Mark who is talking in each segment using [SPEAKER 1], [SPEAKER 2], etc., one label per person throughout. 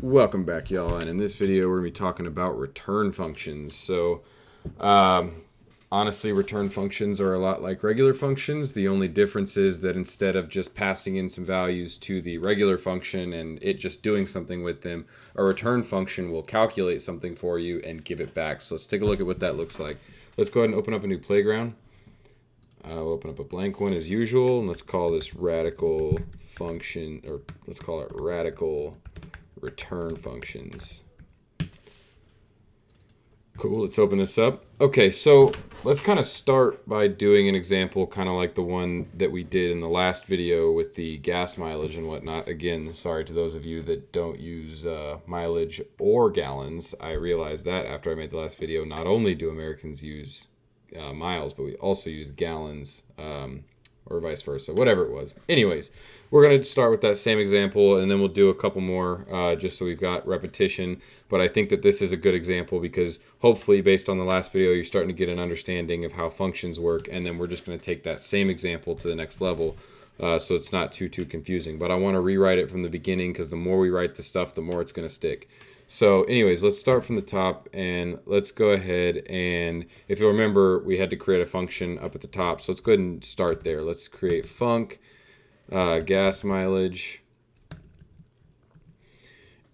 [SPEAKER 1] Welcome back, y'all, and in this video we're going to be talking about return functions. Honestly, return functions are a lot like regular functions. The only difference is that instead of just passing in some values to the regular function and it just doing something with them, a return function will calculate something for you and give it back. So let's take a look at what that looks like. Let's go ahead and open up a new playground. We'll open up a blank one as usual, and let's call this radical function, or let's call it radical return functions. Cool, let's open this up. Okay, so let's kind of start by doing an example kind of like the one that we did in the last video with the gas mileage and whatnot. Again, sorry to those of you that don't use mileage or gallons. I realized that after I made the last video, not only do Americans use miles, but we also use gallons, or vice versa, whatever it was. Anyways, we're going to start with that same example, and then we'll do a couple more just so we've got repetition. But I think that this is a good example because hopefully, based on the last video, you're starting to get an understanding of how functions work, and then we're just going to take that same example to the next level so it's not too confusing. But I want to rewrite it from the beginning because the more we write the stuff, the more it's going to stick. So anyways, let's start from the top and let's go ahead and if you'll remember, we had to create a function up at the top. So let's go ahead and start there. Let's create func gas mileage.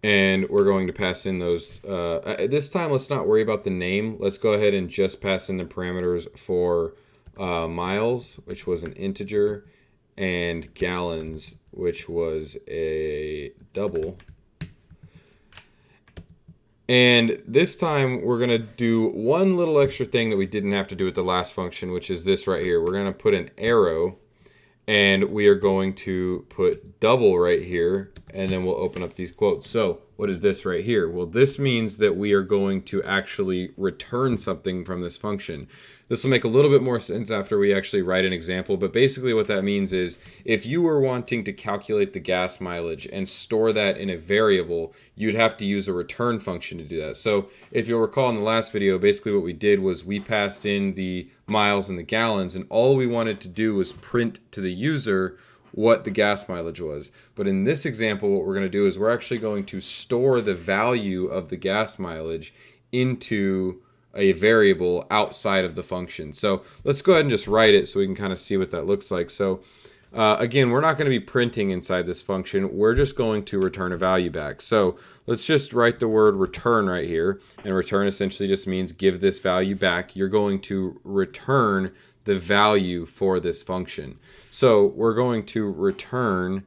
[SPEAKER 1] And we're going to pass in those. This time, let's not worry about the name. Let's go ahead and just pass in the parameters for miles, which was an integer, and gallons, which was a double. And this time we're going to do one little extra thing that we didn't have to do with the last function, which is this right here. We're going to put an arrow and we are going to put double right here, and then we'll open up these quotes. So what is this right here? Well, this means that we are going to actually return something from this function. This will make a little bit more sense after we actually write an example, but basically what that means is if you were wanting to calculate the gas mileage and store that in a variable, you'd have to use a return function to do that. So if you'll recall in the last video, basically what we did was we passed in the miles and the gallons, and all we wanted to do was print to the user what the gas mileage was. But in this example, what we're going to do is we're actually going to store the value of the gas mileage into a variable outside of the function. So let's go ahead and just write it so we can kind of see what that looks like. So again, we're not going to be printing inside this function. We're just going to return a value back. So let's just write the word return right here. And return essentially just means give this value back. You're going to return the value for this function. So we're going to return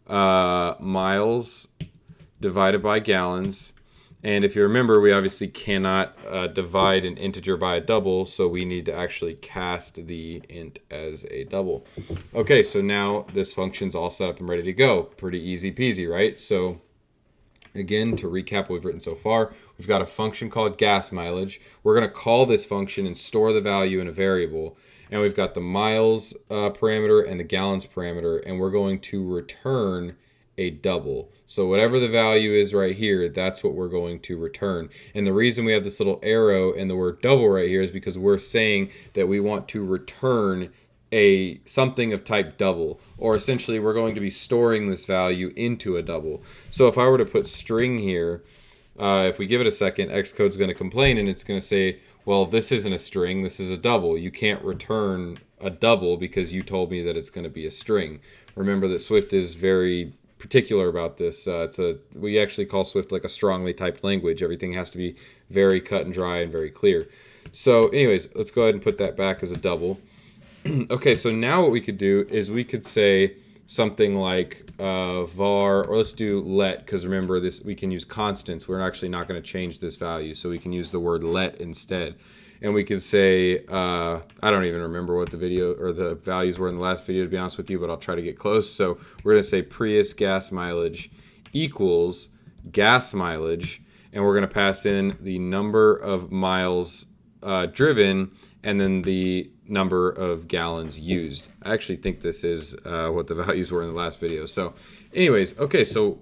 [SPEAKER 1] miles divided by gallons. And if you remember, we obviously cannot divide an integer by a double, so we need to actually cast the int as a double. Okay, so now this function's all set up and ready to go. Pretty easy peasy, right? So again, to recap what we've written so far, we've got a function called gas mileage. We're going to call this function and store the value in a variable. And we've got the miles parameter and the gallons parameter, and we're going to return a double. So whatever the value is right here, that's what we're going to return. And the reason we have this little arrow and the word double right here is because we're saying that we want to return a something of type double, or essentially we're going to be storing this value into a double. So if I were to put string here, if we give it a second, Xcode's going to complain and it's going to say, well, this isn't a string, this is a double. You can't return a double because you told me that it's going to be a string. Remember that Swift is very particular about this. We actually call Swift like a strongly typed language. Everything has to be very cut and dry and very clear. So anyways, let's go ahead and put that back as a double. Okay, so now what we could do is we could say something like var, or let's do let, because remember this, we can use constants. We're actually not going to change this value, so we can use the word let instead. And we could say, I don't even remember what the video or the values were in the last video, to be honest with you, but I'll try to get close. So we're going to say Prius gas mileage equals gas mileage, and we're going to pass in the number of miles driven and then the number of gallons used. I actually think this is what the values were in the last video. So anyways, okay, so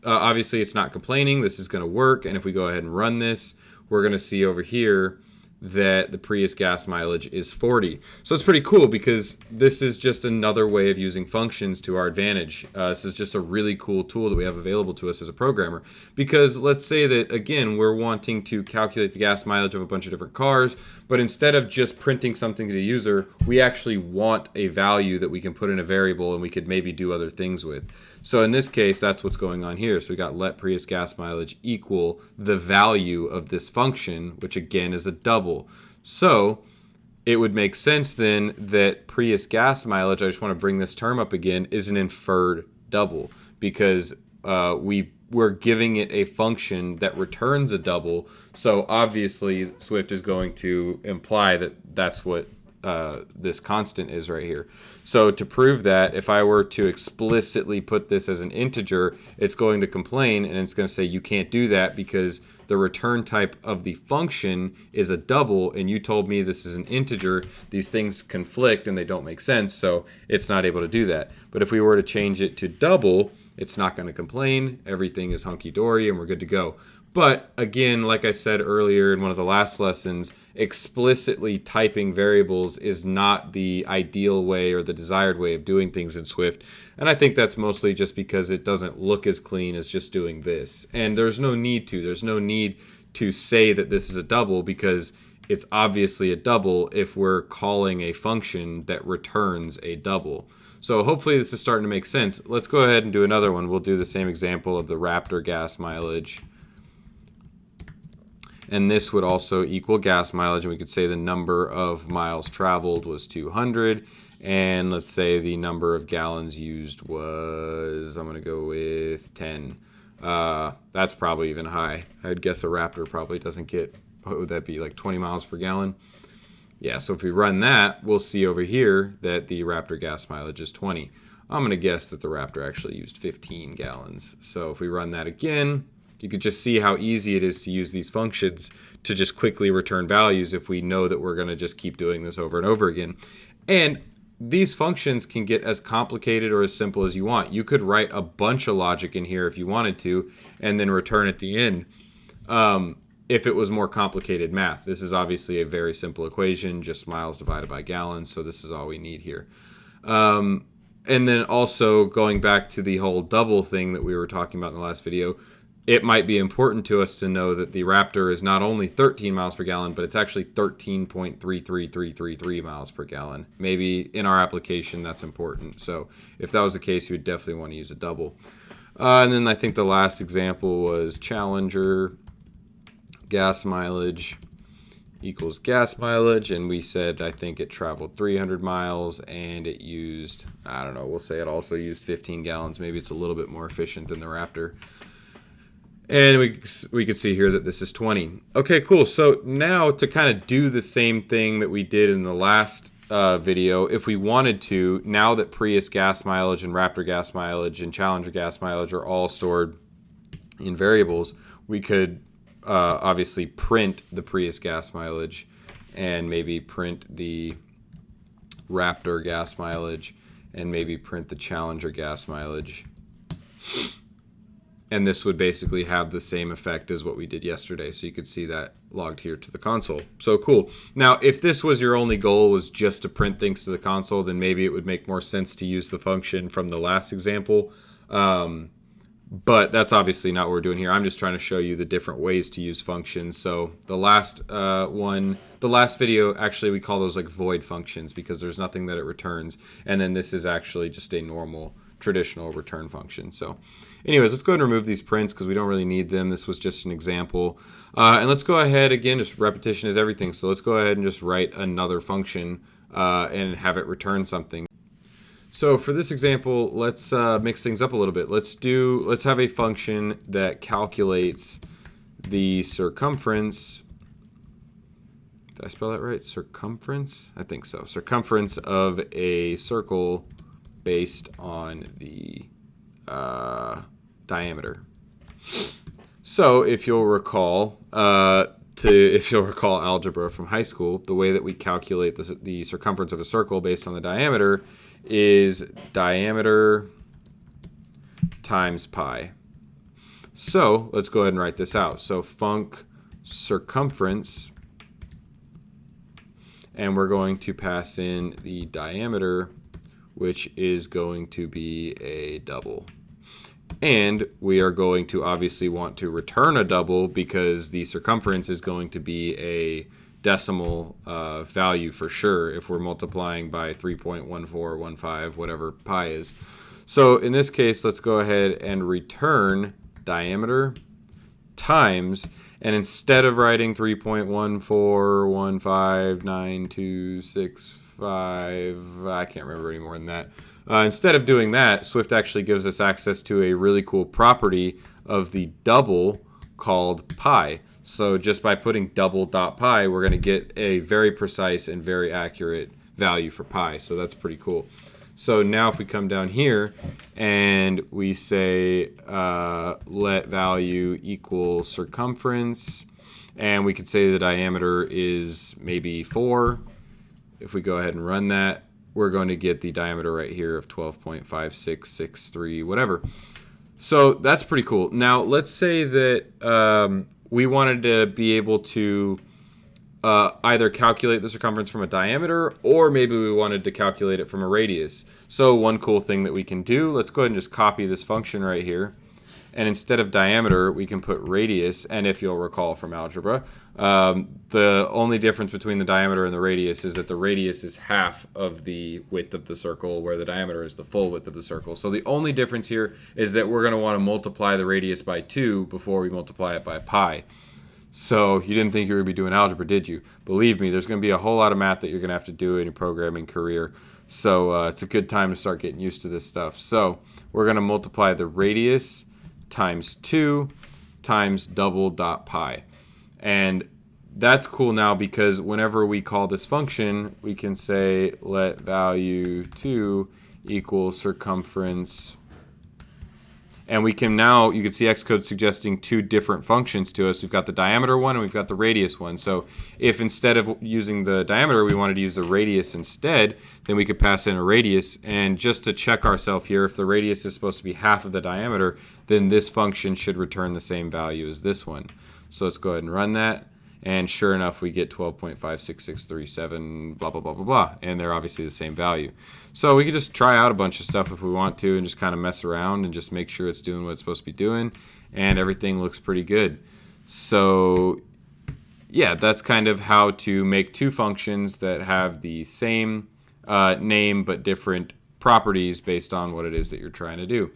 [SPEAKER 1] obviously it's not complaining. This is going to work, and if we go ahead and run this, we're going to see over here that the Prius gas mileage is 40. So it's pretty cool because this is just another way of using functions to our advantage. This is just a really cool tool that we have available to us as a programmer. Because let's say that, again, we're wanting to calculate the gas mileage of a bunch of different cars, but instead of just printing something to the user, we actually want a value that we can put in a variable and we could maybe do other things with. So in this case, that's what's going on here. So we got let Prius gas mileage equal the value of this function, which again is a double. So it would make sense then that Prius gas mileage, I just want to bring this term up again, is an inferred double because we're giving it a function that returns a double. So obviously Swift is going to imply that that's what this constant is right here. So to prove that, if I were to explicitly put this as an integer, it's going to complain and it's going to say you can't do that because the return type of the function is a double and you told me this is an integer. These things conflict and they don't make sense, so it's not able to do that. But if we were to change it to double, it's not going to complain. Everything is hunky-dory and we're good to go. But again, like I said earlier in one of the last lessons, explicitly typing variables is not the ideal way or the desired way of doing things in Swift. And I think that's mostly just because it doesn't look as clean as just doing this. And there's no need to. There's no need to say that this is a double because it's obviously a double if we're calling a function that returns a double. So hopefully this is starting to make sense. Let's go ahead and do another one. We'll do the same example of the Raptor gas mileage. And this would also equal gas mileage. And we could say the number of miles traveled was 200. And let's say the number of gallons used was, I'm going to go with 10. That's probably even high. I'd guess a Raptor probably doesn't get, what would that be, like 20 miles per gallon? Yeah, so if we run that, we'll see over here that the Raptor gas mileage is 20. I'm going to guess that the Raptor actually used 15 gallons. So if we run that again, you could just see how easy it is to use these functions to just quickly return values if we know that we're going to just keep doing this over and over again. And these functions can get as complicated or as simple as you want. You could write a bunch of logic in here if you wanted to, and then return at the end if it was more complicated math. This is obviously a very simple equation, just miles divided by gallons, so this is all we need here. And then also going back to the whole double thing that we were talking about in the last video, it might be important to us to know that the Raptor is not only 13 miles per gallon, but it's actually 13.33333 miles per gallon. Maybe in our application that's important. So if that was the case, you would definitely want to use a double. And then I think the last example was Challenger gas mileage equals gas mileage. And we said, I think it traveled 300 miles and it used, I don't know, we'll say it also used 15 gallons. Maybe it's a little bit more efficient than the Raptor. And we could see here that this is 20. Okay, cool. So now to kind of do the same thing that we did in the last video, if we wanted to, now that Prius gas mileage and Raptor gas mileage and Challenger gas mileage are all stored in variables, we could obviously print the Prius gas mileage and maybe print the Raptor gas mileage and maybe print the Challenger gas mileage. And this would basically have the same effect as what we did yesterday. So you could see that logged here to the console. So cool. Now, if this was your only goal was just to print things to the console, then maybe it would make more sense to use the function from the last example. But that's obviously not what we're doing here. I'm just trying to show you the different ways to use functions. So the last the last video, actually we call those like void functions because there's nothing that it returns. And then this is actually just a normal traditional return function. So anyways, let's go ahead and remove these prints because we don't really need them. This was just an example. And let's go ahead again, just repetition is everything. So let's go ahead and just write another function and have it return something. So for this example, let's mix things up a little bit. Let's have a function that calculates the circumference. Did I spell that right? Circumference? I think so. Circumference of a circle based on the diameter. So if you'll recall, algebra from high school, the way that we calculate the circumference of a circle based on the diameter is diameter times pi. So let's go ahead and write this out. So func circumference and we're going to pass in the diameter, which is going to be a double. And we are going to obviously want to return a double because the circumference is going to be a decimal value for sure if we're multiplying by 3.1415, whatever pi is. So in this case, let's go ahead and return diameter times, and instead of writing 3.14159265, I can't remember any more than that. Instead of doing that, Swift actually gives us access to a really cool property of the double called pi. So just by putting double.pi, we're going to get a very precise and very accurate value for pi. So that's pretty cool. So now if we come down here and we say let value equal circumference, and we could say the diameter is maybe 4. If we go ahead and run that, we're going to get the diameter right here of 12.5663, whatever. So that's pretty cool. Now let's say that we wanted to be able to either calculate the circumference from a diameter, or maybe we wanted to calculate it from a radius. So one cool thing that we can do, let's go ahead and just copy this function right here. And instead of diameter, we can put radius. And if you'll recall from algebra, the only difference between the diameter and the radius is that the radius is half of the width of the circle, where the diameter is the full width of the circle. So the only difference here is that we're going to want to multiply the radius by 2 before we multiply it by pi. So you didn't think you were going to be doing algebra, did you? Believe me, there's going to be a whole lot of math that you're going to have to do in your programming career. So it's a good time to start getting used to this stuff. So we're going to multiply the radius times 2 times double.pi. And that's cool now because whenever we call this function, we can say let value 2 equal circumference. And we can now, you can see Xcode suggesting 2 different functions to us. We've got the diameter one and we've got the radius one. So if instead of using the diameter, we wanted to use the radius instead, then we could pass in a radius. And just to check ourselves here, if the radius is supposed to be half of the diameter, then this function should return the same value as this one. So let's go ahead and run that. And sure enough, we get 12.56637, blah, blah, blah, blah, blah. And they're obviously the same value. So we could just try out a bunch of stuff if we want to and just kind of mess around and just make sure it's doing what it's supposed to be doing. And everything looks pretty good. So yeah, that's kind of how to make 2 functions that have the same name but different properties based on what it is that you're trying to do.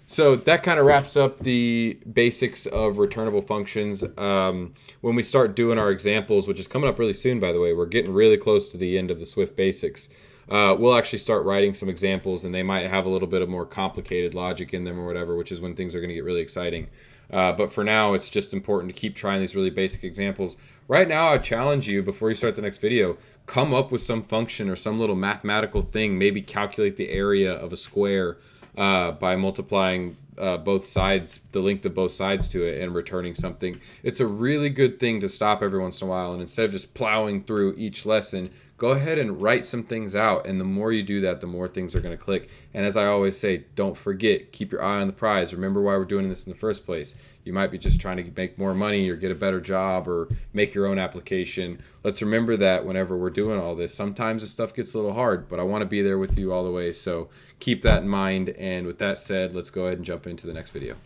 [SPEAKER 1] So that kind of wraps up the basics of returnable functions. When we start doing our examples, which is coming up really soon, by the way, we're getting really close to the end of the Swift basics. We'll actually start writing some examples, and they might have a little bit of more complicated logic in them or whatever, which is when things are going to get really exciting. But for now, it's just important to keep trying these really basic examples. Right now, I challenge you, before you start the next video, come up with some function or some little mathematical thing. Maybe calculate the area of a square by multiplying both sides, the length of both sides to it, and returning something. It's a really good thing to stop every once in a while, and instead of just plowing through each lesson, go ahead and write some things out. And the more you do that, the more things are going to click. And as I always say, don't forget, keep your eye on the prize. Remember why we're doing this in the first place. You might be just trying to make more money or get a better job or make your own application. Let's remember that whenever we're doing all this. Sometimes this stuff gets a little hard, but I want to be there with you all the way. So keep that in mind. And with that said, let's go ahead and jump into the next video.